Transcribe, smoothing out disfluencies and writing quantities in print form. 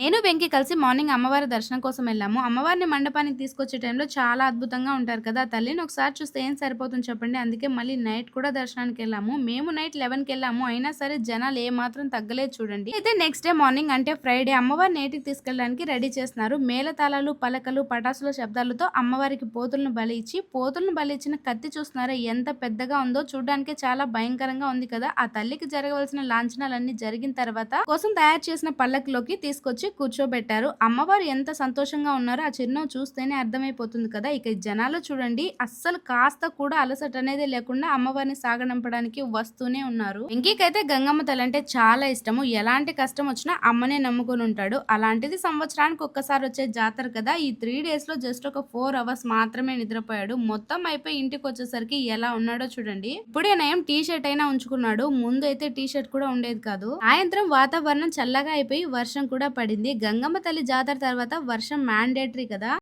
నేను వెంకి కలిసి మార్నింగ్ అమ్మవారి దర్శనం కోసం వెళ్ళాము. అమ్మవారిని మండపానికి తీసుకొచ్చే టైంలో చాలా అద్భుతంగా ఉంటారు కదా! తల్లిని ఒకసారి చూస్తే ఏం సరిపోతుంది చెప్పండి. అందుకే మళ్ళీ నైట్ కూడా దర్శనానికెళ్ళాము. మేము నైట్ 11కెళ్ళాము. అయినా సరే జనాలు ఏమాత్రం తగ్గలేదు చూడండి. అయితే నెక్స్ట్ డే మార్నింగ్ అంటే ఫ్రైడే అమ్మవారిని నేటికి తీసుకెళ్ళడానికి రెడీ చేస్తున్నారు. మేళతాళాలు, పలకలు, పటాసుల శబ్దాలతో అమ్మవారికి పోతులను బలి ఇచ్చి, పోతులను బలి ఇచ్చిన కత్తి చూస్తున్నారా ఎంత పెద్దగా ఉందో, చూడడానికే చాలా భయంకరంగా ఉంది కదా! ఆ తల్లికి జరగవలసిన లాంఛనాలన్నీ జరిగిన తర్వాత కోసం తయారు చేసిన పల్లకిలోకి తీసుకొచ్చి కూర్చోబెట్టారు. అమ్మవారు ఎంత సంతోషంగా ఉన్నారో ఆ చిరునవ్వు చూస్తేనే అర్థమైపోతుంది కదా! ఇక ఈ జనాలు చూడండి అస్సలు కాస్త కూడా అలసట అనేది లేకుండా అమ్మవారిని సాగనంపడానికి వస్తూనే ఉన్నారు. వెంకీకైతే గంగమ్మ తల్లి అంటే చాలా ఇష్టము. ఎలాంటి కష్టం వచ్చినా అమ్మనే నమ్ముకొని ఉంటాడు. అలాంటిది సంవత్సరానికి ఒక్కసారి వచ్చే జాతర కదా! ఈ 3 days లో జస్ట్ ఒక 4 hours మాత్రమే నిద్రపోయాడు. మొత్తం అయిపోయి ఇంటికి వచ్చేసరికి ఎలా ఉన్నాడో చూడండి. ఇప్పుడే నయం టీ షర్ట్ అయినా ఉంచుకున్నాడు. ముందు అయితే టీ షర్ట్ కూడా ఉండేది కాదు. సాయంత్రం వాతావరణం చల్లగా అయిపోయి వర్షం కూడా పడింది. గంగమ్మ తల్లి జాతర తర్వాత వర్షం మ్యాండేటరీ కదా!